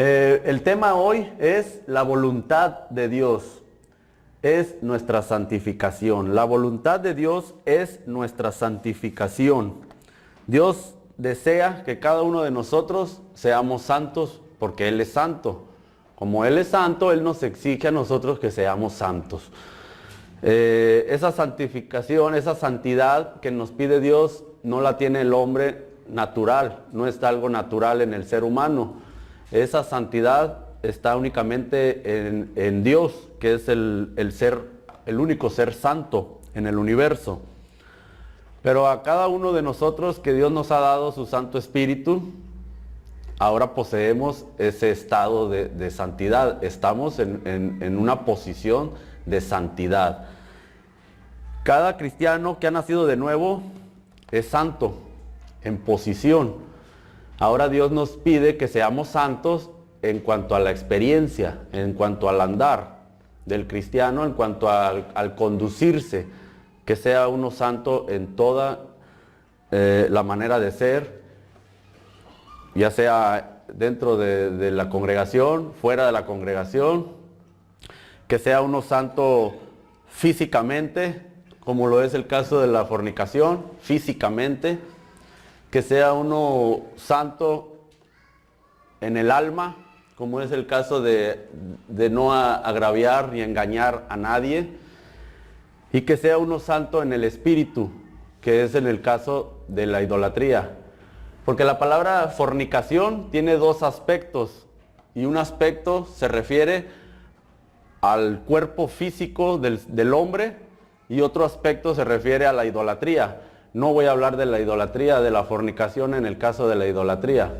El tema hoy es la voluntad de Dios, es nuestra santificación. La voluntad de Dios es nuestra santificación. Dios desea que cada uno de nosotros seamos santos porque Él es santo. Como Él es santo, Él nos exige a nosotros que seamos santos. Esa santificación, esa santidad que nos pide Dios, no la tiene el hombre natural, no está algo natural en el ser humano. Esa santidad está únicamente en Dios, que es el único ser santo en el universo. Pero a cada uno de nosotros que Dios nos ha dado su Santo Espíritu, ahora poseemos ese estado de santidad. Estamos en una posición de santidad. Cada cristiano que ha nacido de nuevo es santo en posición. Ahora Dios nos pide que seamos santos en cuanto a la experiencia, en cuanto al andar del cristiano, en cuanto al conducirse, que sea uno santo en toda la manera de ser, ya sea dentro de la congregación, fuera de la congregación, que sea uno santo físicamente, como lo es el caso de la fornicación, físicamente, que sea uno santo en el alma, como es el caso de no agraviar ni engañar a nadie, y que sea uno santo en el espíritu, que es en el caso de la idolatría. Porque la palabra fornicación tiene dos aspectos, y un aspecto se refiere al cuerpo físico del hombre, y otro aspecto se refiere a la idolatría. No voy a hablar de la idolatría, de la fornicación en el caso de la idolatría.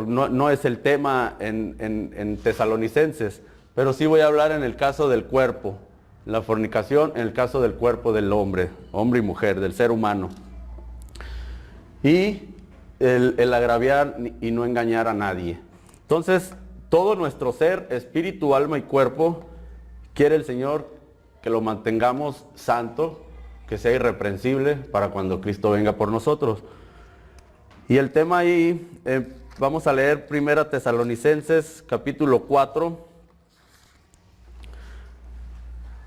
No es el tema en Tesalonicenses, pero sí voy a hablar en el caso del cuerpo. La fornicación en el caso del cuerpo del hombre, hombre y mujer, del ser humano. Y el agraviar y no engañar a nadie. Entonces, todo nuestro ser, espíritu, alma y cuerpo, quiere el Señor que lo mantengamos santo, que sea irreprensible para cuando Cristo venga por nosotros. Y el tema ahí, vamos a leer 1 Tesalonicenses capítulo 4.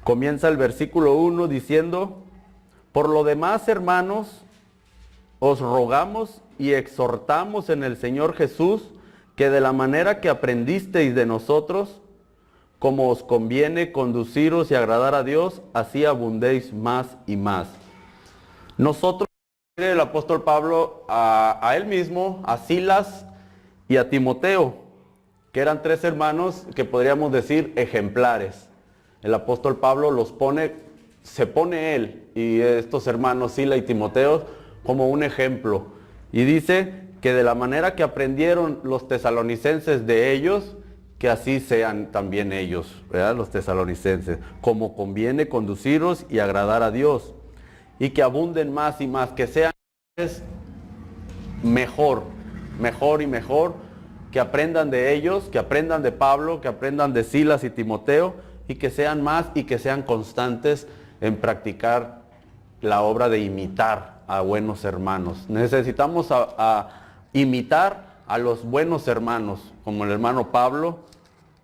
Comienza el versículo 1 diciendo: por lo demás, hermanos, os rogamos y exhortamos en el Señor Jesús, que de la manera que aprendisteis de nosotros, como os conviene conduciros y agradar a Dios, así abundéis más y más. Nosotros, el apóstol Pablo, a él mismo, a Silas y a Timoteo, que eran tres hermanos que podríamos decir ejemplares. El apóstol Pablo se pone él y estos hermanos Silas y Timoteo como un ejemplo. Y dice que de la manera que aprendieron los tesalonicenses de ellos, que así sean también ellos, ¿verdad? Los tesalonicenses, como conviene conduciros y agradar a Dios, y que abunden más y más, que sean mejor y mejor, que aprendan de ellos, que aprendan de Pablo, que aprendan de Silas y Timoteo, y que sean más y que sean constantes en practicar la obra de imitar a buenos hermanos. Necesitamos imitar a los buenos hermanos, como el hermano Pablo,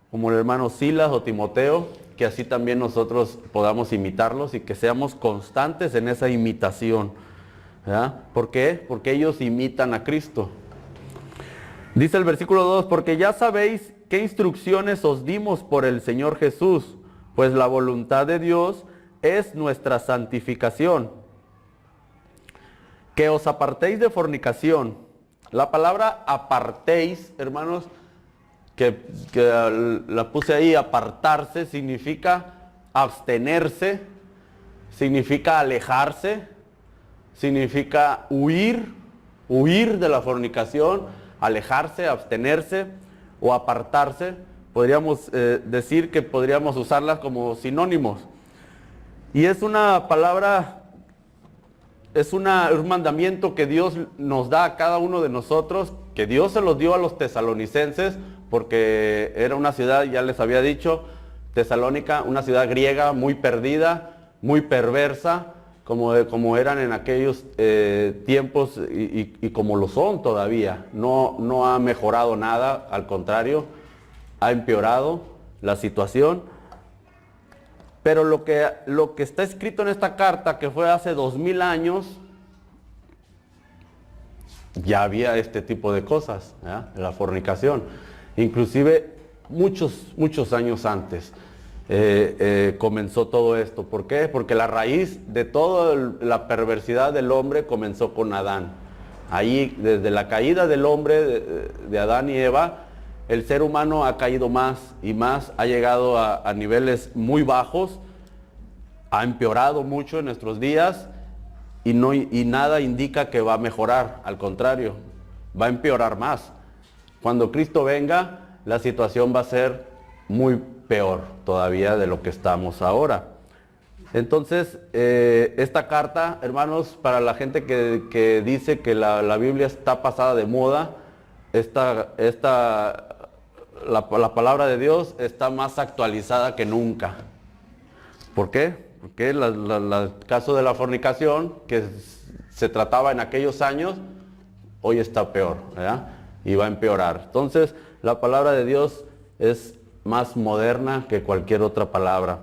como el hermano Silas o Timoteo, que así también nosotros podamos imitarlos y que seamos constantes en esa imitación, ¿verdad? ¿Por qué? Porque ellos imitan a Cristo. Dice el versículo 2, porque ya sabéis qué instrucciones os dimos por el Señor Jesús, pues la voluntad de Dios es nuestra santificación, que os apartéis de fornicación. La palabra apartéis, hermanos, que la puse ahí, apartarse, significa abstenerse, significa alejarse, significa huir de la fornicación, alejarse, abstenerse o apartarse. Podríamos decir que podríamos usarlas como sinónimos. Y es una palabra, es un mandamiento que Dios nos da a cada uno de nosotros, que Dios se los dio a los tesalonicenses, porque era una ciudad, ya les había dicho, Tesalónica, una ciudad griega muy perdida, muy perversa, como eran en aquellos tiempos y como lo son todavía. No ha mejorado nada, al contrario, ha empeorado la situación. Pero lo que está escrito en esta carta, que fue hace 2000 años, ya había este tipo de cosas, ¿ya? La fornicación. Inclusive muchos años antes comenzó todo esto. ¿Por qué? Porque la raíz de toda la perversidad del hombre comenzó con Adán. Ahí, desde la caída del hombre, de Adán y Eva, el ser humano ha caído más y más, ha llegado a niveles muy bajos, ha empeorado mucho en nuestros días y nada indica que va a mejorar, al contrario, va a empeorar más. Cuando Cristo venga, la situación va a ser muy peor todavía de lo que estamos ahora. Entonces, esta carta, hermanos, para la gente que dice que la Biblia está pasada de moda, la palabra de Dios está más actualizada que nunca. ¿Por qué? Porque el caso de la fornicación, que se trataba en aquellos años, hoy está peor, ¿verdad? Y va a empeorar. Entonces, la palabra de Dios es más moderna que cualquier otra palabra.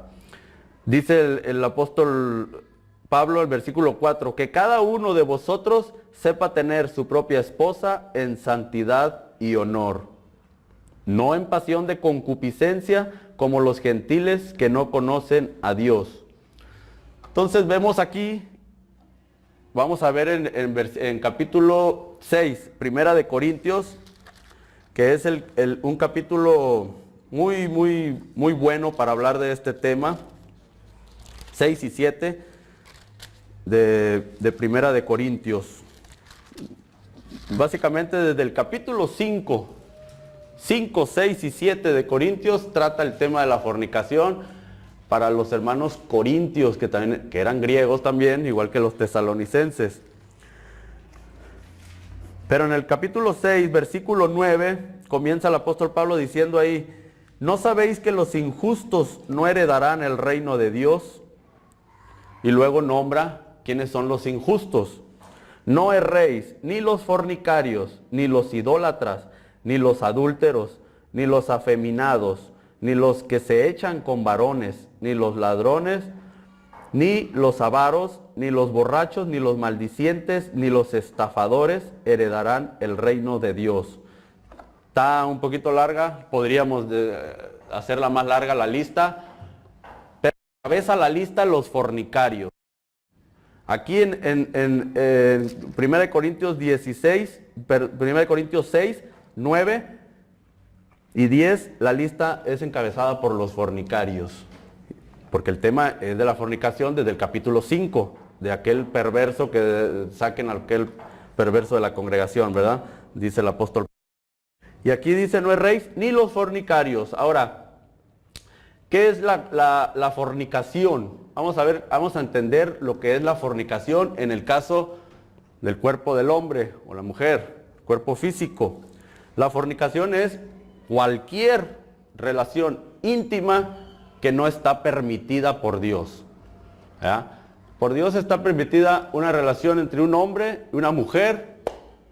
Dice el apóstol Pablo, el versículo 4, que cada uno de vosotros sepa tener su propia esposa en santidad y honor, no en pasión de concupiscencia como los gentiles que no conocen a Dios. Entonces vemos aquí, vamos a ver en capítulo 6, Primera de Corintios, que es un capítulo muy bueno para hablar de este tema. 6 y 7 de Primera de Corintios. Básicamente desde el capítulo 5, 6 y 7 de Corintios trata el tema de la fornicación para los hermanos corintios, que eran griegos también, igual que los tesalonicenses. Pero en el capítulo 6, versículo 9, comienza el apóstol Pablo diciendo ahí, ¿no sabéis que los injustos no heredarán el reino de Dios? Y luego nombra quiénes son los injustos. No erréis, ni los fornicarios, ni los idólatras, ni los adúlteros, ni los afeminados, ni los que se echan con varones, ni los ladrones, ni los avaros, ni los borrachos, ni los maldicientes, ni los estafadores heredarán el reino de Dios. Está un poquito larga, podríamos hacerla más larga la lista, pero cabeza la lista los fornicarios. Aquí en 1 Corintios 16, 1 Corintios 6, 9 y 10, la lista es encabezada por los fornicarios. Porque el tema es de la fornicación desde el capítulo 5, de aquel perverso que saquen a aquel perverso de la congregación, ¿verdad? Dice el apóstol. Y aquí dice, no erréis ni los fornicarios. Ahora, ¿qué es la fornicación? Vamos a entender lo que es la fornicación en el caso del cuerpo del hombre o la mujer, cuerpo físico. La fornicación es cualquier relación íntima que no está permitida por Dios. ¿Ya? Por Dios está permitida una relación entre un hombre y una mujer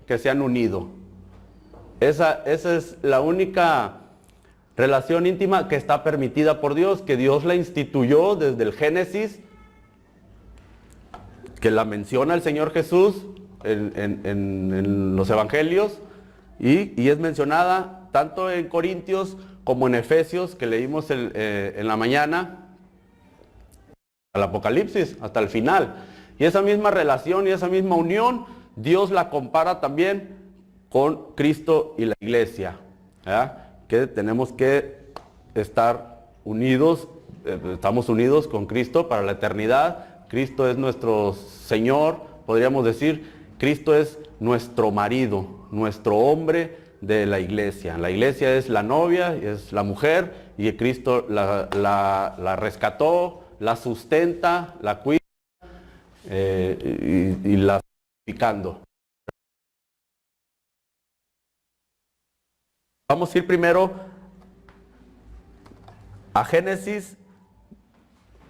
que se han unido. Esa es la única relación íntima que está permitida por Dios, que Dios la instituyó desde el Génesis, que la menciona el Señor Jesús en los evangelios y es mencionada tanto en Corintios como en Efesios, que leímos en la mañana, al Apocalipsis, hasta el final. Y esa misma relación y esa misma unión, Dios la compara también con Cristo y la iglesia, ¿verdad? Que tenemos que estar unidos, estamos unidos con Cristo para la eternidad. Cristo es nuestro Señor, podríamos decir, Cristo es nuestro marido, nuestro hombre de la iglesia. La iglesia es la novia, es la mujer, y Cristo la rescató, la sustenta, la cuida y la está santificando. Vamos a ir primero a Génesis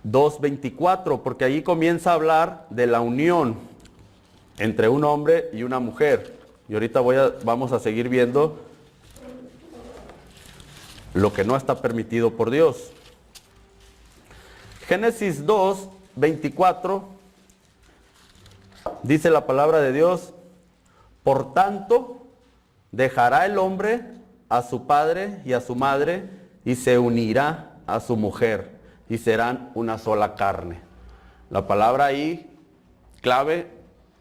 2:24, porque allí comienza a hablar de la unión entre un hombre y una mujer. Y ahorita vamos a seguir viendo lo que no está permitido por Dios. Génesis 2:24 dice la palabra de Dios: por tanto, dejará el hombre a su padre y a su madre, y se unirá a su mujer, y serán una sola carne. La palabra ahí clave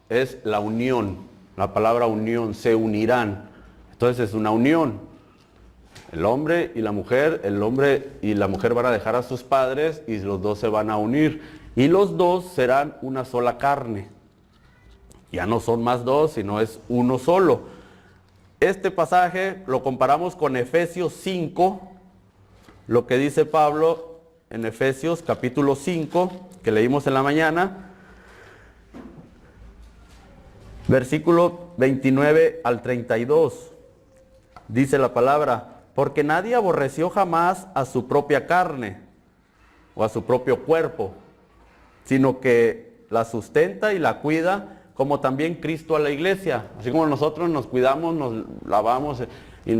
es la unión. La palabra unión, se unirán. Entonces es una unión. El hombre y la mujer, el hombre y la mujer van a dejar a sus padres y los dos se van a unir. Y los dos serán una sola carne. Ya no son más dos, sino es uno solo. Este pasaje lo comparamos con Efesios 5, lo que dice Pablo en Efesios capítulo 5, que leímos en la mañana, versículo 29 al 32. Dice la palabra: porque nadie aborreció jamás a su propia carne o a su propio cuerpo, sino que la sustenta y la cuida, como también Cristo a la iglesia. Así como nosotros nos cuidamos, nos lavamos y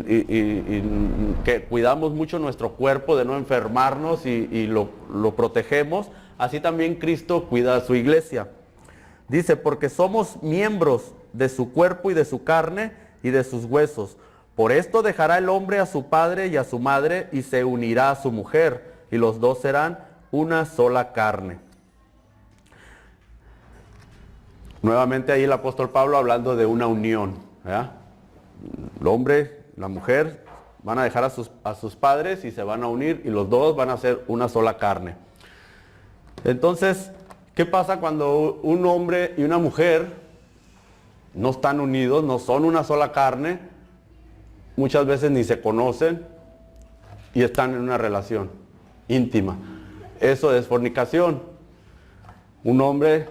que cuidamos mucho nuestro cuerpo de no enfermarnos y lo protegemos, así también Cristo cuida a su iglesia. Dice: porque somos miembros de su cuerpo y de su carne y de sus huesos. Por esto dejará el hombre a su padre y a su madre, y se unirá a su mujer, y los dos serán una sola carne. Nuevamente ahí el apóstol Pablo hablando de una unión, ¿verdad? El hombre, la mujer van a dejar a sus padres y se van a unir, y los dos van a ser una sola carne. Entonces, ¿qué pasa cuando un hombre y una mujer no están unidos, no son una sola carne? Muchas veces ni se conocen y están en una relación íntima. Eso es fornicación. Un hombre,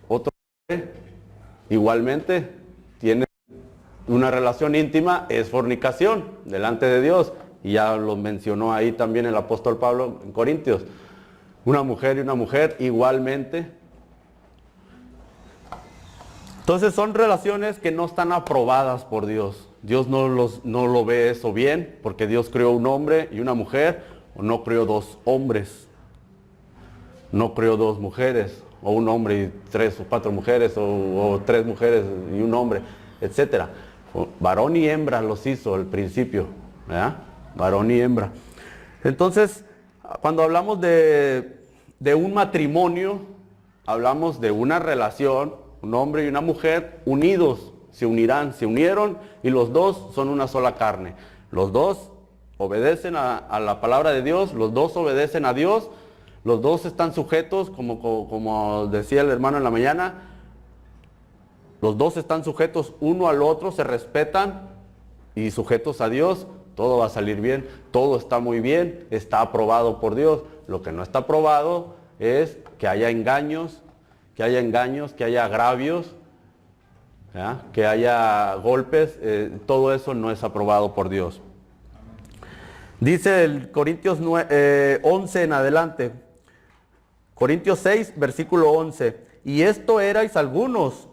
otro hombre, igualmente tiene una relación íntima, es fornicación delante de Dios. Y ya lo mencionó ahí también el apóstol Pablo en Corintios. Una mujer y una mujer igualmente. Entonces son relaciones que no están aprobadas por Dios. Dios no lo ve eso bien, porque Dios creó un hombre y una mujer, o no creó dos hombres, no creó dos mujeres, o un hombre y 3 o 4 mujeres, o 3 mujeres y un hombre, etc. Varón y hembra los hizo al principio, ¿verdad? Varón y hembra. Entonces, cuando hablamos de un matrimonio, hablamos de una relación, un hombre y una mujer unidos. Se unirán, se unieron, y los dos son una sola carne. Los dos obedecen a la palabra de Dios, los dos obedecen a Dios, los dos están sujetos, como decía el hermano en la mañana, los dos están sujetos uno al otro, se respetan y sujetos a Dios. Todo va a salir bien, todo está muy bien, está aprobado por Dios. Lo que no está aprobado es que haya engaños, que haya agravios, ¿ya? Que haya golpes, todo eso no es aprobado por Dios. Dice el Corintios 11 en adelante, Corintios 6, versículo 11: y esto erais algunos,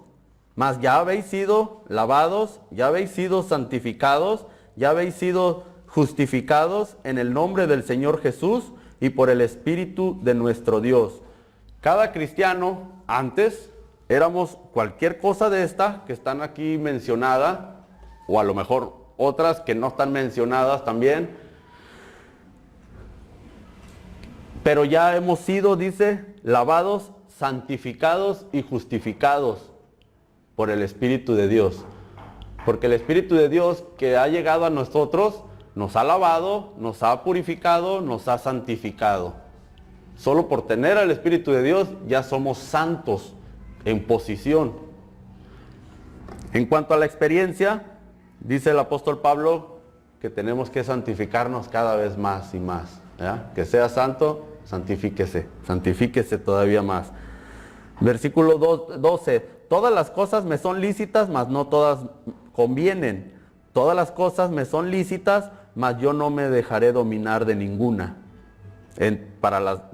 mas ya habéis sido lavados, ya habéis sido santificados, ya habéis sido justificados en el nombre del Señor Jesús y por el Espíritu de nuestro Dios. Cada cristiano antes éramos cualquier cosa de esta que están aquí mencionada, o a lo mejor otras que no están mencionadas también. Pero ya hemos sido, dice, lavados, santificados y justificados por el Espíritu de Dios. Porque el Espíritu de Dios que ha llegado a nosotros nos ha lavado, nos ha purificado, nos ha santificado. Solo por tener al Espíritu de Dios ya somos santos en posición. En cuanto a la experiencia, dice el apóstol Pablo que tenemos que santificarnos cada vez más y más, ¿ya? Que sea santo, santifíquese todavía más. Versículo 12: todas las cosas me son lícitas, mas no todas convienen. Todas las cosas me son lícitas, mas yo no me dejaré dominar de ninguna. Para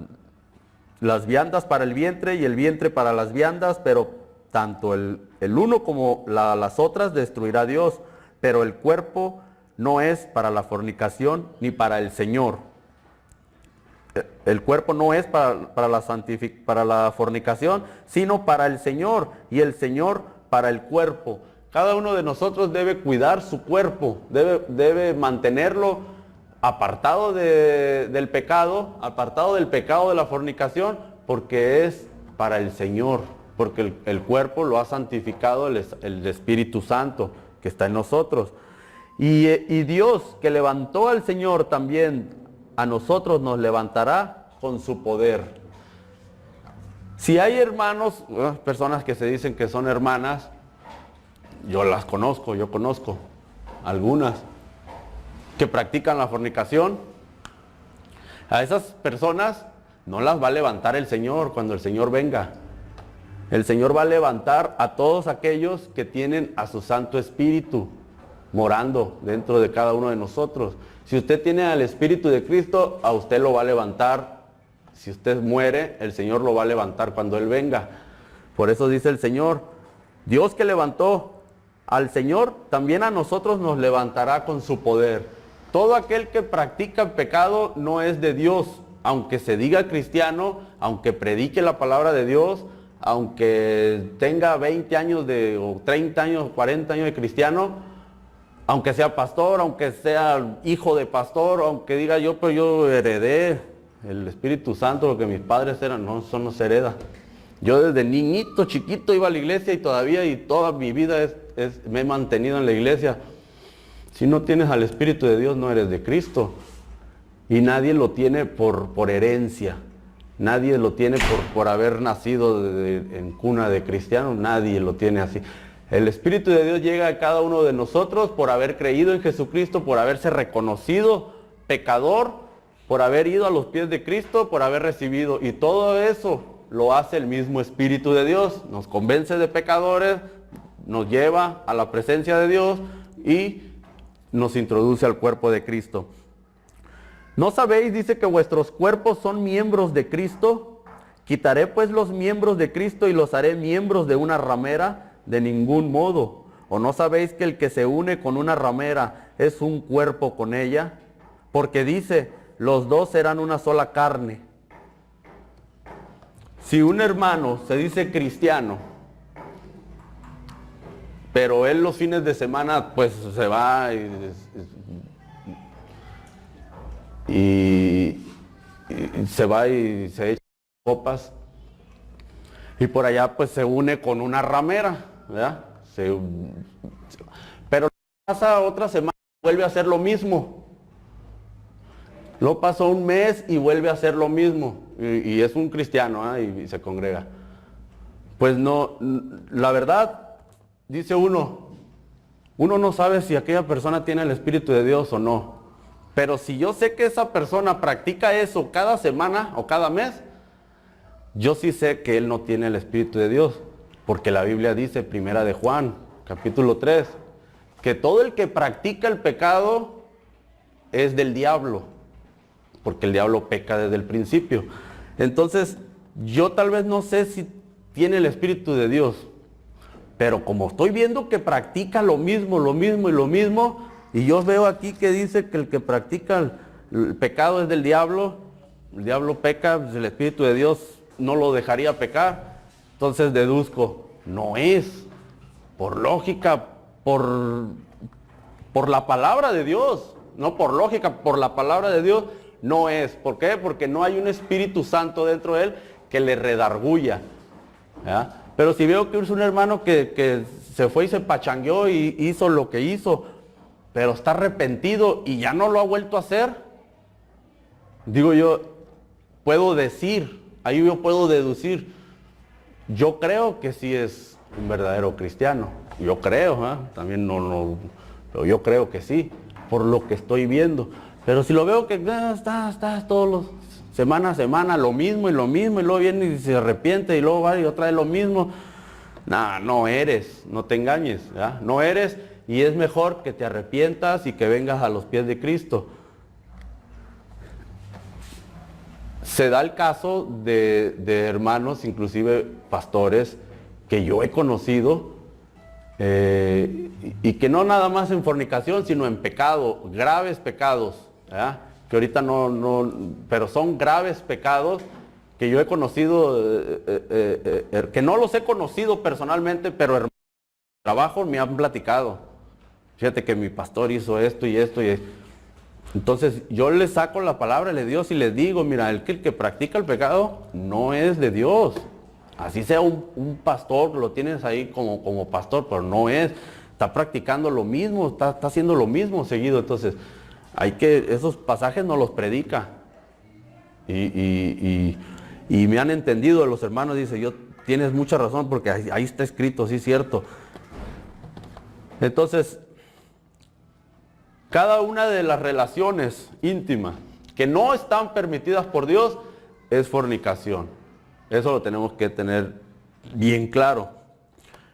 las viandas para el vientre y el vientre para las viandas, pero tanto el uno como las otras destruirá Dios, pero el cuerpo no es para la fornicación ni para el Señor. El cuerpo no es para la fornicación, sino para el Señor, y el Señor para el cuerpo. Cada uno de nosotros debe cuidar su cuerpo, debe mantenerlo apartado del pecado, apartado del pecado de la fornicación, porque es para el Señor, porque el cuerpo lo ha santificado el Espíritu Santo que está en nosotros. Y Dios, que levantó al Señor, también a nosotros nos levantará con su poder. Si hay hermanos, personas que se dicen que son hermanas, yo conozco algunas que practican la fornicación. A esas personas no las va a levantar el Señor cuando el Señor venga. El Señor va a levantar a todos aquellos que tienen a su Santo Espíritu morando dentro de cada uno de nosotros. Si usted tiene al Espíritu de Cristo, a usted lo va a levantar. Si usted muere, el Señor lo va a levantar cuando Él venga. Por eso dice el Señor, Dios que levantó al Señor, también a nosotros nos levantará con su poder. Todo aquel que practica el pecado no es de Dios, aunque se diga cristiano, aunque predique la palabra de Dios, aunque tenga 20 años o 30 años, 40 años de cristiano, aunque sea pastor, aunque sea hijo de pastor, aunque diga pero yo heredé el Espíritu Santo, lo que mis padres eran, no, eso no se hereda. Yo desde niñito, chiquito iba a la iglesia y toda mi vida me he mantenido en la iglesia. Si no tienes al Espíritu de Dios, no eres de Cristo. Y nadie lo tiene por herencia. Nadie lo tiene por haber nacido en cuna de cristianos. Nadie lo tiene así. El Espíritu de Dios llega a cada uno de nosotros por haber creído en Jesucristo, por haberse reconocido pecador, por haber ido a los pies de Cristo, por haber recibido. Y todo eso lo hace el mismo Espíritu de Dios. Nos convence de pecadores, nos lleva a la presencia de Dios y nos introduce al cuerpo de Cristo. ¿No sabéis, dice, que vuestros cuerpos son miembros de Cristo? Quitaré pues los miembros de Cristo y los haré miembros de una ramera. De ningún modo. ¿O no sabéis que el que se une con una ramera es un cuerpo con ella? Porque dice, los dos serán una sola carne. Si un hermano se dice cristiano, pero él los fines de semana pues se va y se echa copas, y por allá pues se une con una ramera, ¿verdad? Pero pasa otra semana y vuelve a hacer lo mismo. Luego pasó un mes y vuelve a hacer lo mismo. Y es un cristiano, y se congrega. Pues no, la verdad, dice uno no sabe si aquella persona tiene el Espíritu de Dios o no. Pero si yo sé que esa persona practica eso cada semana o cada mes, yo sí sé que él no tiene el Espíritu de Dios, porque la Biblia dice, primera de Juan, capítulo 3, que todo el que practica el pecado es del diablo, porque el diablo peca desde el principio. Entonces, yo tal vez no sé si tiene el Espíritu de Dios, pero como estoy viendo que practica lo mismo, y yo veo aquí que dice que el que practica el pecado es del diablo, el diablo peca, pues el Espíritu de Dios no lo dejaría pecar. Entonces deduzco, no es, por lógica, por la palabra de Dios, no por lógica, por la palabra de Dios, no es. ¿Por qué? Porque no hay un Espíritu Santo dentro de él que le redarguya, ¿verdad? Pero si veo que es un hermano que se fue y se pachangueó y hizo lo que hizo, pero está arrepentido y ya no lo ha vuelto a hacer, digo yo, puedo decir, ahí yo puedo deducir, yo creo que sí es un verdadero cristiano. Yo creo, también pero yo creo que sí, por lo que estoy viendo. Pero si lo veo que está todos los semana a semana lo mismo, y luego viene y se arrepiente y luego va y otra vez lo mismo, no eres, no te engañes, ¿verdad? No eres, y es mejor que te arrepientas y que vengas a los pies de Cristo. Se da el caso de hermanos, inclusive pastores, que yo he conocido, y que no nada más en fornicación, sino en pecado, graves pecados, ¿verdad? Que ahorita pero son graves pecados que yo he conocido, que no los he conocido personalmente, pero hermanos de trabajo me han platicado. Fíjate que mi pastor hizo esto y esto y esto. Entonces yo le saco la palabra de Dios y les digo, mira, el que practica el pecado no es de Dios. Así sea un pastor, lo tienes ahí como pastor, pero no es. Está practicando lo mismo, está haciendo lo mismo seguido. Entonces, esos pasajes no los predica. Y me han entendido los hermanos, dice, tienes mucha razón porque ahí está escrito, sí es cierto. Entonces, cada una de las relaciones íntimas que no están permitidas por Dios es fornicación. Eso lo tenemos que tener bien claro.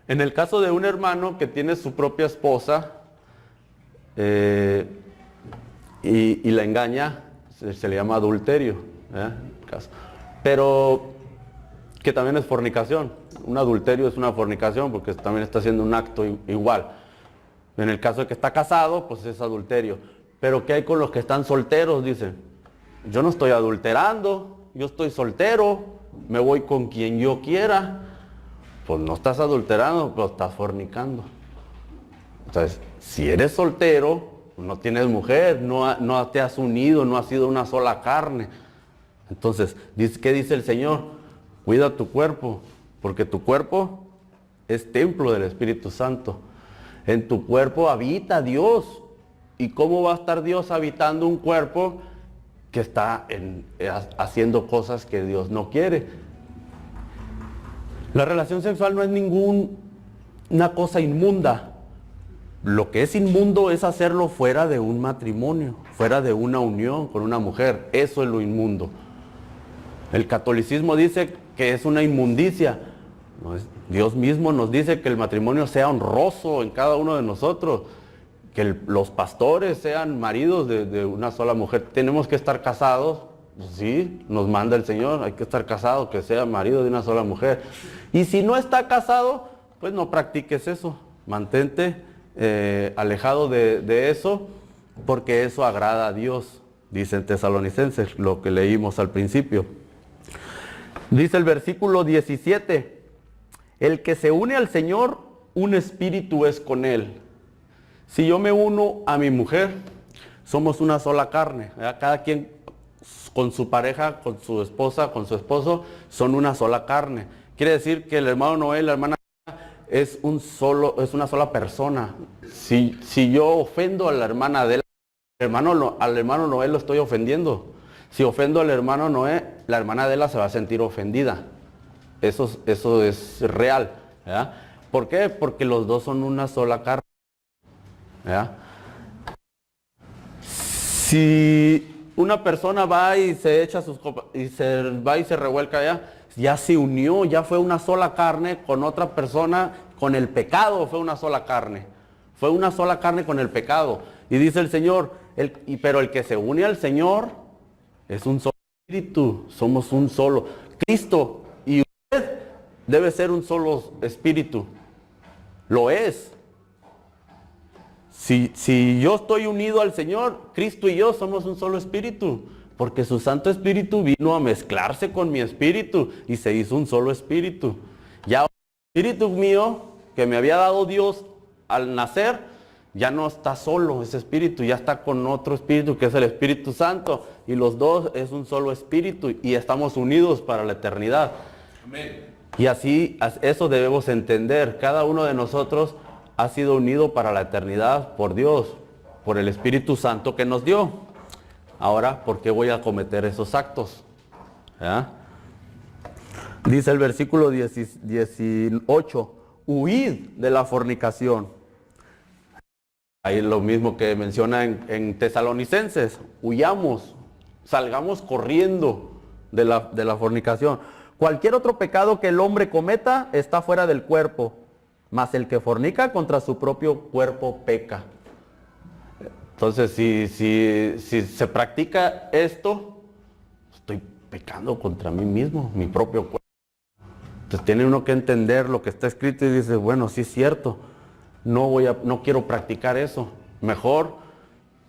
En el caso de un hermano que tiene su propia esposa y la engaña, se le llama adulterio, pero que también es fornicación. Un adulterio es una fornicación porque también está haciendo un acto igual. En el caso de que está casado, pues es adulterio. Pero ¿qué hay con los que están solteros? Dicen, yo no estoy adulterando, yo estoy soltero, me voy con quien yo quiera. Pues no estás adulterando, pero estás fornicando. Entonces, si eres soltero, no tienes mujer, no te has unido, no has sido una sola carne. Entonces, ¿qué dice el Señor? Cuida tu cuerpo, porque tu cuerpo es templo del Espíritu Santo. En tu cuerpo habita Dios. ¿Y cómo va a estar Dios habitando un cuerpo que está haciendo cosas que Dios no quiere? La relación sexual no es una cosa inmunda. Lo que es inmundo es hacerlo fuera de un matrimonio, fuera de una unión con una mujer. Eso es lo inmundo. El catolicismo dice que es una inmundicia. Dios mismo nos dice que el matrimonio sea honroso en cada uno de nosotros, que los pastores sean maridos de una sola mujer. Tenemos que estar casados, sí, nos manda el Señor, hay que estar casados, que sea marido de una sola mujer. Y si no está casado, pues no practiques eso, mantente alejado de eso, porque eso agrada a Dios, dicen Tesalonicenses, lo que leímos al principio. Dice el versículo 17, el que se une al Señor, un espíritu es con él. Si yo me uno a mi mujer, somos una sola carne, ¿verdad? Cada quien con su pareja, con su esposa, con su esposo, son una sola carne. Quiere decir que el hermano Noé, la hermana es una sola persona. Si yo ofendo a la hermana de él, al hermano Noé lo estoy ofendiendo. Si ofendo al hermano Noé, la hermana de él se va a sentir ofendida. Eso es real, ¿verdad? ¿Por qué? Porque los dos son una sola carne, ¿verdad? Si una persona va y se echa sus copas y se revuelca ya se unió, ya fue una sola carne con otra persona, con el pecado fue una sola carne. Fue una sola carne con el pecado. Y dice el Señor, pero el que se une al Señor es un solo espíritu, somos un solo. Cristo y usted debe ser un solo espíritu. Lo es. Si yo estoy unido al Señor, Cristo y yo somos un solo espíritu. Porque su Santo Espíritu vino a mezclarse con mi espíritu y se hizo un solo espíritu. Ya el espíritu mío que me había dado Dios al nacer, ya no está solo ese espíritu, ya está con otro espíritu que es el Espíritu Santo. Y los dos es un solo espíritu y estamos unidos para la eternidad. Amén. Y así, eso debemos entender. Cada uno de nosotros ha sido unido para la eternidad por Dios, por el Espíritu Santo que nos dio. Ahora, ¿por qué voy a cometer esos actos? ¿Ya? Dice el versículo 18, huid de la fornicación. Ahí lo mismo que menciona en Tesalonicenses, huyamos, salgamos corriendo de la fornicación. Cualquier otro pecado que el hombre cometa está fuera del cuerpo, mas el que fornica contra su propio cuerpo peca. Entonces, si se practica esto, estoy pecando contra mí mismo, mi propio cuerpo. Entonces tiene uno que entender lo que está escrito y dice, bueno, sí es cierto, no quiero practicar eso. Mejor,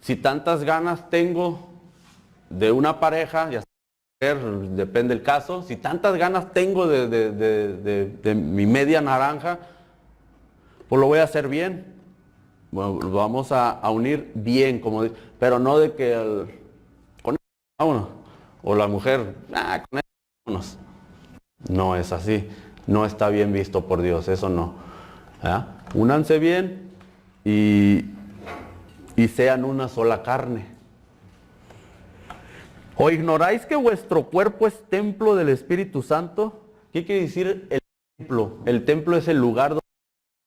si tantas ganas tengo de una pareja, ya depende del caso, si tantas ganas tengo de mi media naranja, pues lo voy a hacer bien. Bueno, lo vamos a unir bien, como dice, pero no de que con uno o la mujer, con él, vámonos. No es así, no está bien visto por Dios, eso no. Únanse bien y sean una sola carne. ¿O ignoráis que vuestro cuerpo es templo del Espíritu Santo? ¿Qué quiere decir el templo? El templo es el lugar donde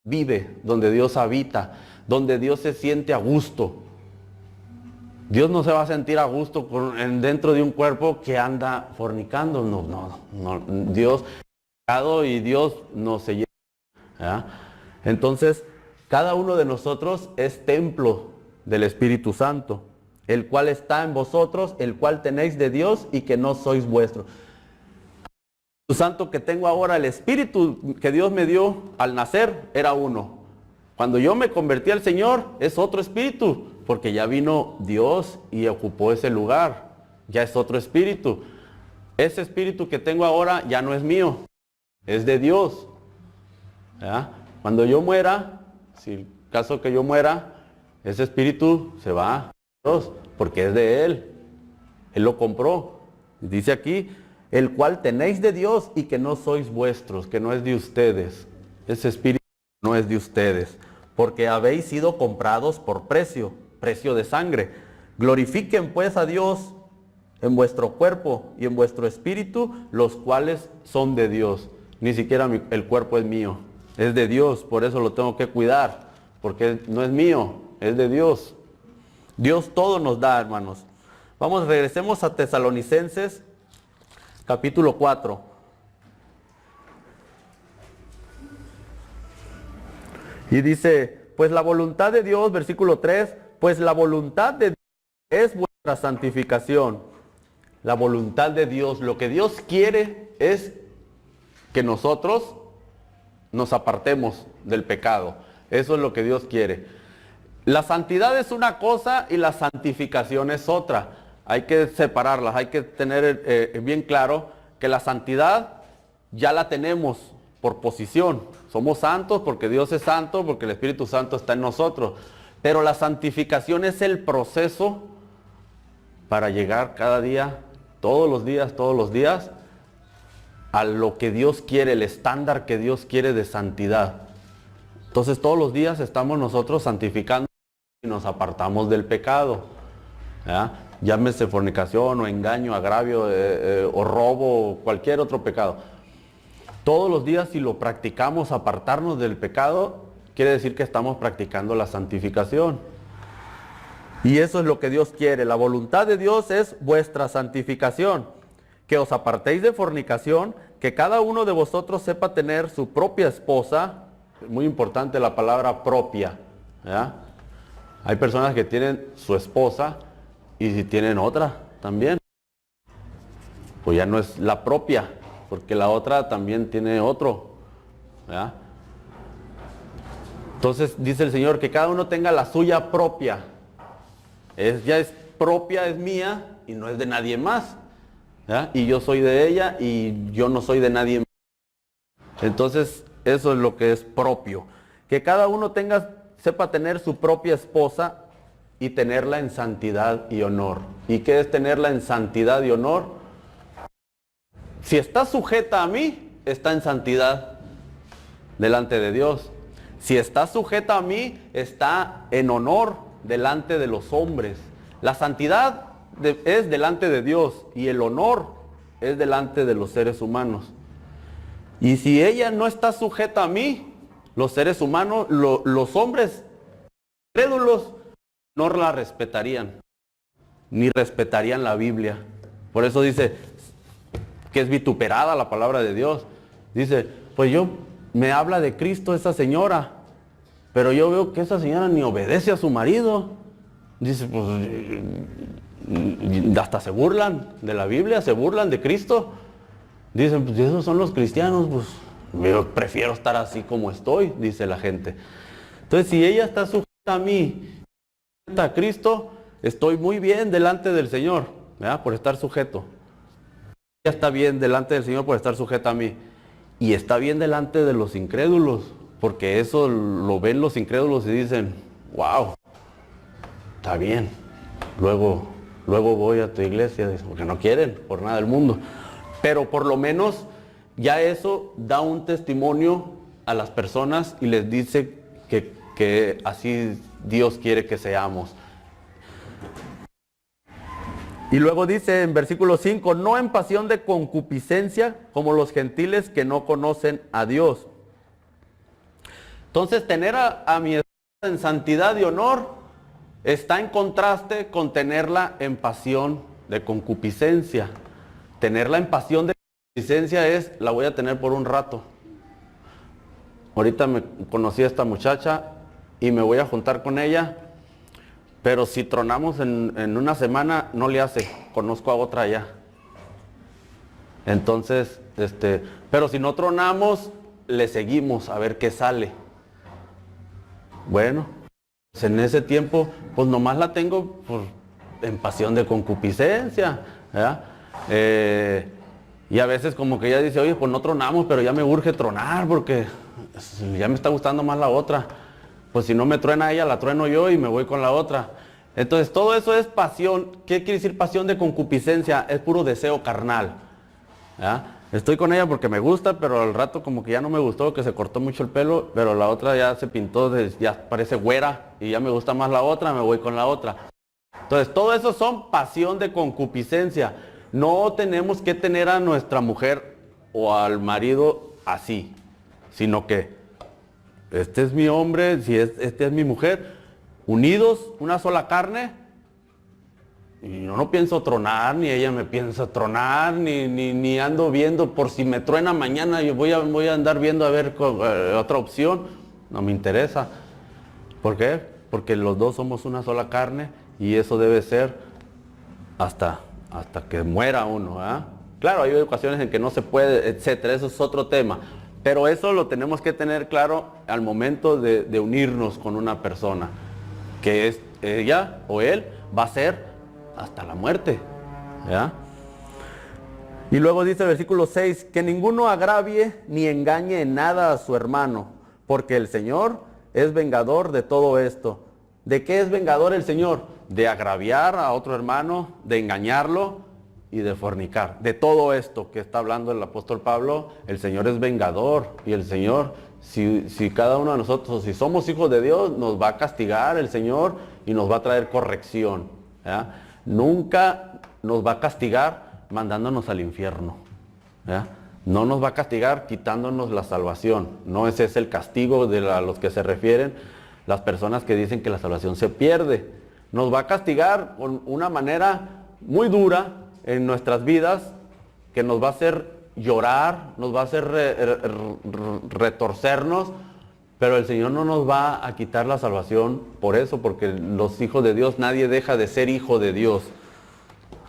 vive, donde Dios habita, donde Dios se siente a gusto. Dios no se va a sentir a gusto dentro de un cuerpo que anda fornicando. No. Dios pecado y Dios no se lleva. Entonces, cada uno de nosotros es templo del Espíritu Santo, el cual está en vosotros, el cual tenéis de Dios y que no sois vuestros. El Espíritu Santo que tengo ahora, el Espíritu que Dios me dio al nacer, era uno. Cuando yo me convertí al Señor, es otro espíritu, porque ya vino Dios y ocupó ese lugar. Ya es otro espíritu. Ese espíritu que tengo ahora ya no es mío, es de Dios. Cuando yo muera, si el caso que yo muera, ese espíritu se va a Dios, porque es de Él. Él lo compró. Dice aquí, el cual tenéis de Dios y que no sois vuestros, que no es de ustedes. Ese espíritu no es de ustedes, porque habéis sido comprados por precio de sangre. Glorifiquen pues a Dios en vuestro cuerpo y en vuestro espíritu, los cuales son de Dios. Ni siquiera el cuerpo es mío, es de Dios, por eso lo tengo que cuidar, porque no es mío, es de Dios. Dios todo nos da, hermanos. Regresemos a Tesalonicenses, capítulo 4. Y dice, pues la voluntad de Dios, versículo 3, pues la voluntad de Dios es vuestra santificación. La voluntad de Dios, lo que Dios quiere es que nosotros nos apartemos del pecado. Eso es lo que Dios quiere. La santidad es una cosa y la santificación es otra. Hay que separarlas, hay que tener bien claro que la santidad ya la tenemos por posición. Somos santos porque Dios es santo, porque el Espíritu Santo está en nosotros. Pero la santificación es el proceso para llegar cada día, todos los días, a lo que Dios quiere, el estándar que Dios quiere de santidad. Entonces todos los días estamos nosotros santificando y nos apartamos del pecado. Llámese fornicación o engaño, agravio o robo o cualquier otro pecado. Todos los días, si lo practicamos, apartarnos del pecado, quiere decir que estamos practicando la santificación. Y eso es lo que Dios quiere. La voluntad de Dios es vuestra santificación. Que os apartéis de fornicación, que cada uno de vosotros sepa tener su propia esposa. Muy importante la palabra propia. Hay personas que tienen su esposa y si tienen otra también, pues ya no es la propia, porque la otra también tiene otro. Entonces dice el Señor que cada uno tenga la suya propia. Ya es propia, es mía y no es de nadie más. Y yo soy de ella y yo no soy de nadie más. Entonces eso es lo que es propio. Que cada uno sepa tener su propia esposa y tenerla en santidad y honor. ¿Y qué es tenerla en santidad y honor? Si está sujeta a mí, está en santidad delante de Dios. Si está sujeta a mí, está en honor delante de los hombres. La santidad es delante de Dios y el honor es delante de los seres humanos. Y si ella no está sujeta a mí, los seres humanos, los hombres crédulos, no la respetarían, ni respetarían la Biblia. Por eso dice que es vituperada la palabra de Dios. Dice, pues me habla de Cristo esa señora, pero yo veo que esa señora ni obedece a su marido. Dice, pues hasta se burlan de la Biblia, se burlan de Cristo. Dicen, pues esos son los cristianos, pues yo prefiero estar así como estoy, dice la gente. Entonces, si ella está sujeta a mí, sujeta a Cristo, estoy muy bien delante del Señor, ¿verdad? Por estar sujeto. Ella está bien delante del Señor por estar sujeta a mí. Y está bien delante de los incrédulos, porque eso lo ven los incrédulos y dicen, wow, está bien. Luego voy a tu iglesia, porque no quieren por nada del mundo. Pero por lo menos ya eso da un testimonio a las personas y les dice que así Dios quiere que seamos. Y luego dice en versículo 5, no en pasión de concupiscencia como los gentiles que no conocen a Dios. Entonces tener a mi esposa en santidad y honor está en contraste con tenerla en pasión de concupiscencia. Tenerla en pasión de concupiscencia es, la voy a tener por un rato. Ahorita me conocí a esta muchacha y me voy a juntar con ella. Pero si tronamos en una semana, no le hace, conozco a otra allá. Entonces, pero si no tronamos, le seguimos a ver qué sale. Bueno, pues en ese tiempo, pues nomás la tengo en pasión de concupiscencia, ¿verdad? Y a veces como que ella dice, oye, pues no tronamos, pero ya me urge tronar porque ya me está gustando más la otra. Pues si no me truena ella, la trueno yo y me voy con la otra. Entonces todo eso es pasión. ¿Qué quiere decir pasión de concupiscencia? Es puro deseo carnal. ¿Ya? Estoy con ella porque me gusta, pero al rato como que ya no me gustó, que se cortó mucho el pelo, pero la otra ya se pintó, ya parece güera y ya me gusta más la otra, me voy con la otra. Entonces todo eso son pasión de concupiscencia. No tenemos que tener a nuestra mujer o al marido así, sino que este es mi hombre, si este es mi mujer, unidos, una sola carne, y yo no pienso tronar, ni ella me piensa tronar, ni ando viendo por si me truena mañana, yo voy a andar viendo a ver otra opción, no me interesa. ¿Por qué? Porque los dos somos una sola carne y eso debe ser hasta que muera uno, ¿verdad? Claro, hay ocasiones en que no se puede, etcétera, eso es otro tema. Pero eso lo tenemos que tener claro al momento de unirnos con una persona, que es ella o él va a ser hasta la muerte. ¿Ya? Y luego dice el versículo 6, que ninguno agravie ni engañe en nada a su hermano, porque el Señor es vengador de todo esto. ¿De qué es vengador el Señor? De agraviar a otro hermano, de engañarlo y de fornicar. De todo esto que está hablando el apóstol Pablo, el Señor es vengador. Y el Señor, si cada uno de nosotros, si somos hijos de Dios, nos va a castigar el Señor y nos va a traer corrección. ¿Ya? Nunca nos va a castigar mandándonos al infierno. ¿Ya? No nos va a castigar quitándonos la salvación. No ese es el castigo a los que se refieren las personas que dicen que la salvación se pierde. Nos va a castigar con una manera muy dura en nuestras vidas, que nos va a hacer llorar, nos va a hacer retorcernos, pero el Señor no nos va a quitar la salvación por eso, porque los hijos de Dios, nadie deja de ser hijo de Dios.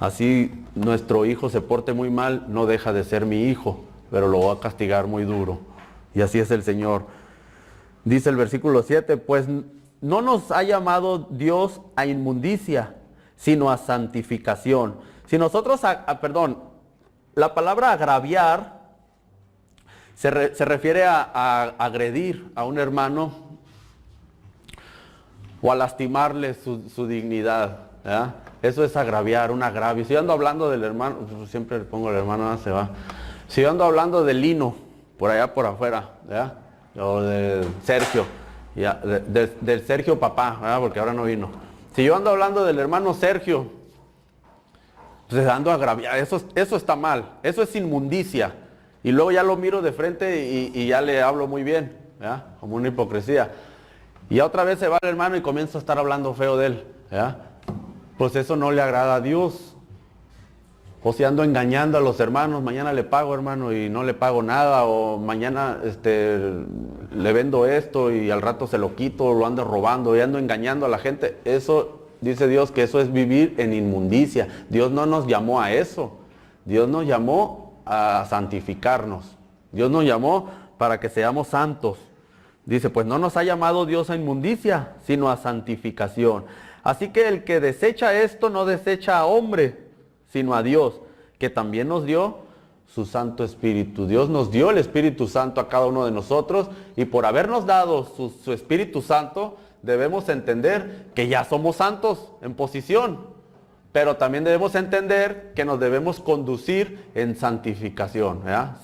Así nuestro hijo se porte muy mal, no deja de ser mi hijo, pero lo va a castigar muy duro. Y así es el Señor. Dice el versículo 7, pues no nos ha llamado Dios a inmundicia, sino a santificación. Si nosotros, la palabra agraviar se refiere a agredir a un hermano o a lastimarle su dignidad, ¿verdad? Eso es agraviar, un agravio. Si yo ando hablando del hermano, siempre le pongo el hermano, se va. Si yo ando hablando de Lino, por allá por afuera, ¿verdad? O de Sergio, ya, del Sergio papá, ¿verdad? Porque ahora no vino. Si yo ando hablando del hermano Sergio, pues ando agraviado, eso está mal, eso es inmundicia. Y luego ya lo miro de frente y ya le hablo muy bien, ¿verdad? Como una hipocresía. Y ya otra vez se va el hermano y comienza a estar hablando feo de él, ¿verdad? Pues eso no le agrada a Dios. O si ando engañando a los hermanos, mañana le pago, hermano, y no le pago nada, o mañana le vendo esto y al rato se lo quito, o lo ando robando y ando engañando a la gente, eso dice Dios que eso es vivir en inmundicia. Dios no nos llamó a eso. Dios nos llamó a santificarnos. Dios nos llamó para que seamos santos. Dice, pues no nos ha llamado Dios a inmundicia, sino a santificación. Así que el que desecha esto no desecha a hombre, sino a Dios, que también nos dio su Santo Espíritu. Dios nos dio el Espíritu Santo a cada uno de nosotros, y por habernos dado su Espíritu Santo, debemos entender que ya somos santos en posición, pero también debemos entender que nos debemos conducir en santificación, ¿verdad?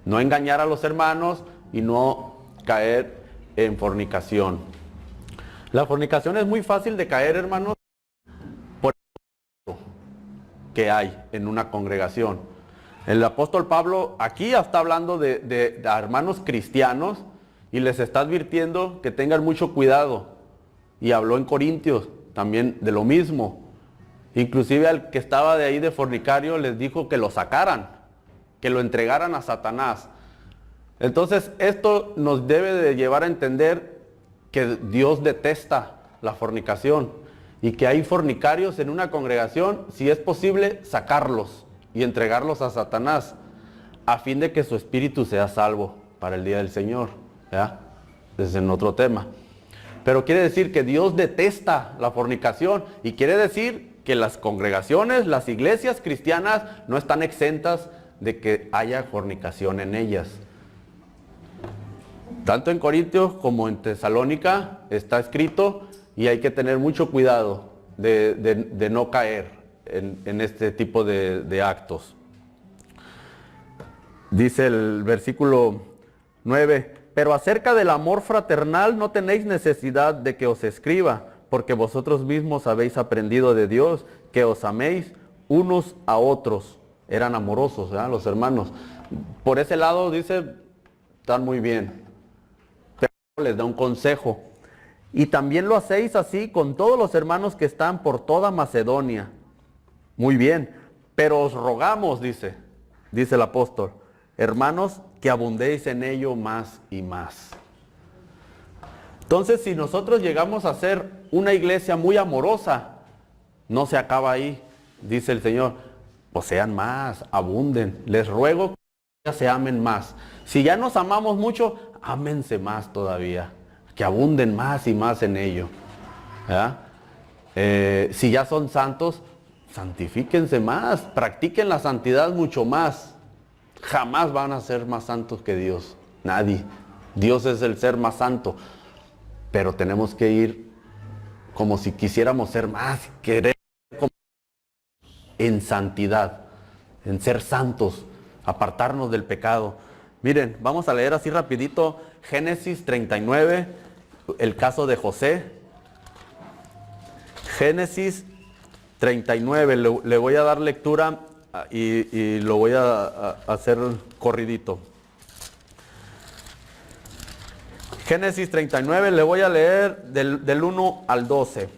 No engañar a los hermanos y no caer en fornicación. La fornicación es muy fácil de caer, hermanos, por el que hay en una congregación. El apóstol Pablo aquí está hablando de hermanos cristianos y les está advirtiendo que tengan mucho cuidado. Y habló en Corintios también de lo mismo. Inclusive al que estaba de ahí de fornicario les dijo que lo sacaran, que lo entregaran a Satanás. Entonces esto nos debe de llevar a entender que Dios detesta la fornicación y que hay fornicarios en una congregación, si es posible, sacarlos y entregarlos a Satanás a fin de que su espíritu sea salvo para el día del Señor. ¿Ya? Ese es en otro tema. Pero quiere decir que Dios detesta la fornicación y quiere decir que las congregaciones, las iglesias cristianas no están exentas de que haya fornicación en ellas. Tanto en Corintios como en Tesalónica está escrito y hay que tener mucho cuidado de no caer en este tipo de actos. Dice el versículo 9, pero acerca del amor fraternal no tenéis necesidad de que os escriba, porque vosotros mismos habéis aprendido de Dios que os améis unos a otros. Eran amorosos, ¿verdad? Los hermanos. Por ese lado dice, están muy bien. Pero les da un consejo. Y también lo hacéis así con todos los hermanos que están por toda Macedonia. Muy bien. Pero os rogamos, dice el apóstol, hermanos, que abundéis en ello más y más. Entonces, si nosotros llegamos a ser una iglesia muy amorosa, no se acaba ahí, dice el Señor, pues sean más, abunden. Les ruego que se amen más. Si ya nos amamos mucho, ámense más todavía, que abunden más y más en ello. Si ya son santos, santifíquense más, practiquen la santidad mucho más. Jamás van a ser más santos que Dios, nadie. Dios es el ser más santo, pero tenemos que ir como si quisiéramos ser más, querer en santidad, en ser santos, apartarnos del pecado. Miren, vamos a leer así rapidito Génesis 39, el caso de José. Génesis 39, le voy a dar lectura y lo voy a hacer corridito. Génesis 39, le voy a leer del 1 al 12.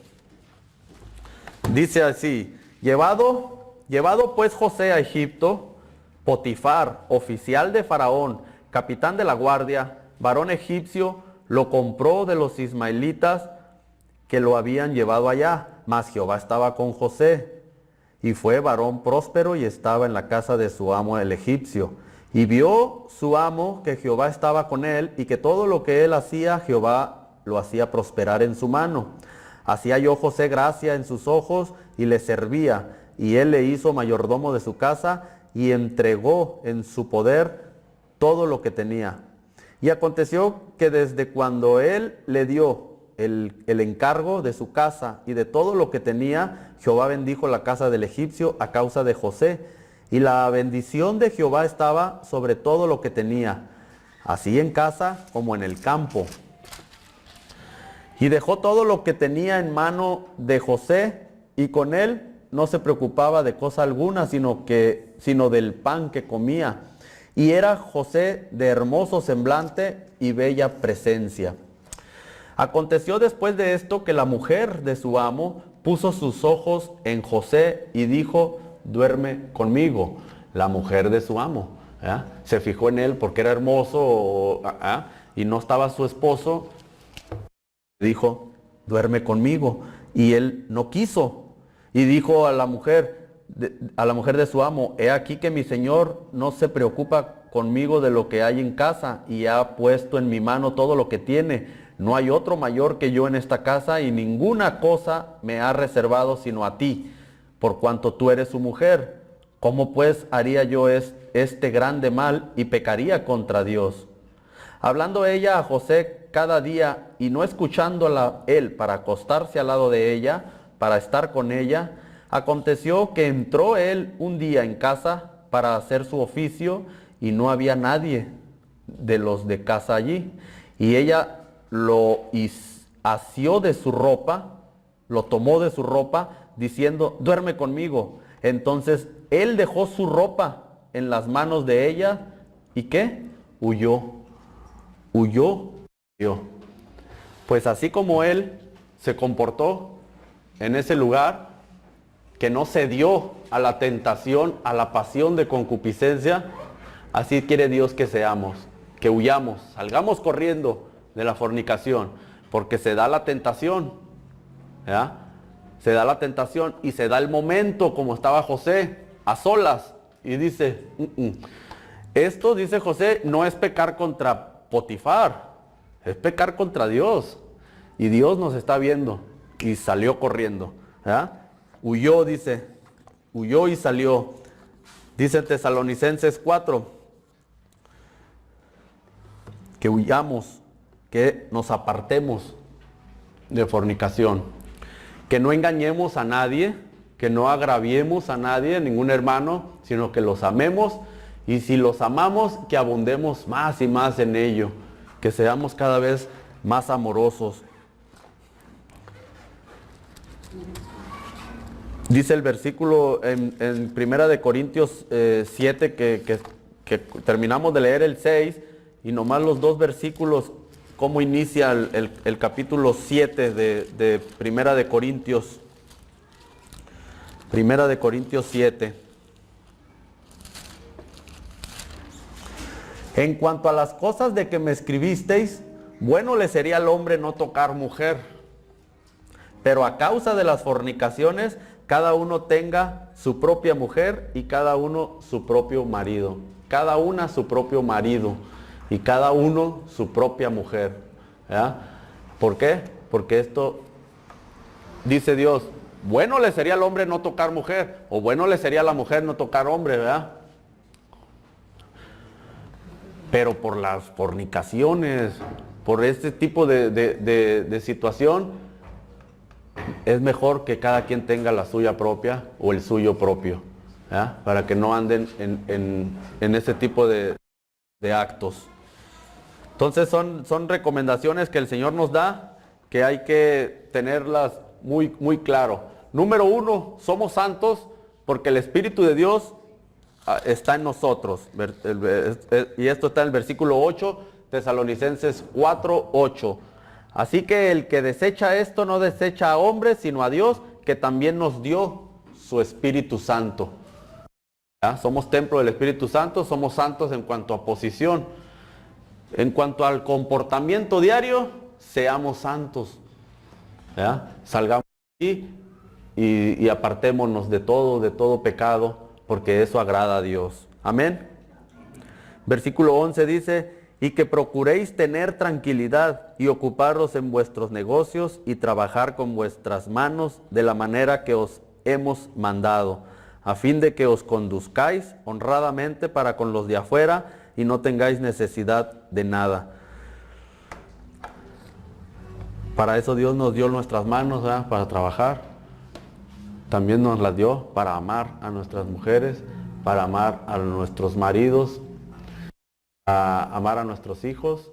Dice así, llevado pues José a Egipto, Potifar, oficial de Faraón, capitán de la guardia, varón egipcio, lo compró de los ismaelitas que lo habían llevado allá, mas Jehová estaba con José. Y fue varón próspero y estaba en la casa de su amo el egipcio. Y vio su amo que Jehová estaba con él y que todo lo que él hacía, Jehová lo hacía prosperar en su mano. Así halló José gracia en sus ojos y le servía. Y él le hizo mayordomo de su casa y entregó en su poder todo lo que tenía. Y aconteció que desde cuando él le dio el encargo de su casa y de todo lo que tenía, Jehová bendijo la casa del egipcio a causa de José. Y la bendición de Jehová estaba sobre todo lo que tenía, así en casa como en el campo. Y dejó todo lo que tenía en mano de José, y con él no se preocupaba de cosa alguna, sino del pan que comía. Y era José de hermoso semblante y bella presencia. Aconteció después de esto que la mujer de su amo puso sus ojos en José y dijo, duerme conmigo. La mujer de su amo, ¿eh? Se fijó en él porque era hermoso y no estaba su esposo. Dijo, duerme conmigo. Y él no quiso. Y dijo a la mujer de su amo: he aquí que mi señor no se preocupa conmigo de lo que hay en casa, y ha puesto en mi mano todo lo que tiene. No hay otro mayor que yo en esta casa, y ninguna cosa me ha reservado sino a ti, por cuanto tú eres su mujer. ¿Cómo pues haría yo este grande mal y pecaría contra Dios? Hablando ella a José cada día y no escuchándola él para acostarse al lado de ella, para estar con ella, aconteció que entró él un día en casa para hacer su oficio, y no había nadie de los de casa allí. Y ella lo asió de su ropa, lo tomó de su ropa, diciendo: duerme conmigo. Entonces él dejó su ropa en las manos de ella, ¿y qué? Huyó. Pues así como él se comportó en ese lugar, que no cedió a la tentación, a la pasión de concupiscencia, así quiere Dios que seamos, que huyamos, salgamos corriendo de la fornicación, porque se da la tentación, ¿ya? Se da la tentación y se da el momento, como estaba José, a solas, y dice: esto, dice José, no es pecar contra Potifar, es pecar contra Dios, y Dios nos está viendo, y salió corriendo, ¿ya? Huyó, dice, huyó y salió. Dice Tesalonicenses 4, que huyamos, que nos apartemos de fornicación, que no engañemos a nadie, que no agraviemos a nadie, ningún hermano, sino que los amemos, y si los amamos, que abundemos más y más en ello, que seamos cada vez más amorosos. Dice el versículo en Primera de Corintios 7, que terminamos de leer el 6, y nomás los dos versículos, cómo inicia el capítulo 7 de Primera de Corintios. Primera de Corintios 7. En cuanto a las cosas de que me escribisteis, bueno le sería al hombre no tocar mujer, pero a causa de las fornicaciones, cada uno tenga su propia mujer y cada uno su propio marido. Cada una su propio marido y cada uno su propia mujer. ¿Ya? ¿Por qué? Porque esto, dice Dios, bueno le sería al hombre no tocar mujer, o bueno le sería a la mujer no tocar hombre, ¿verdad? Pero por las fornicaciones, por este tipo de situación, es mejor que cada quien tenga la suya propia o el suyo propio, ¿ya? Para que no anden en ese tipo de actos. Entonces son recomendaciones que el Señor nos da, que hay que tenerlas muy, muy claro. Número 1, somos santos porque el Espíritu de Dios está en nosotros. Y esto está en el versículo 8, Tesalonicenses 4, 8. Así que el que desecha esto no desecha a hombres, sino a Dios, que también nos dio su Espíritu Santo. ¿Ya? Somos templo del Espíritu Santo, somos santos en cuanto a posición. En cuanto al comportamiento diario, seamos santos. ¿Ya? Salgamos aquí y apartémonos de todo pecado, porque eso agrada a Dios. Amén. Versículo 11 dice: y que procuréis tener tranquilidad y ocuparos en vuestros negocios y trabajar con vuestras manos de la manera que os hemos mandado, a fin de que os conduzcáis honradamente para con los de afuera y no tengáis necesidad de nada. Para eso Dios nos dio nuestras manos, ¿verdad? Para trabajar. También nos las dio para amar a nuestras mujeres, para amar a nuestros maridos, a amar a nuestros hijos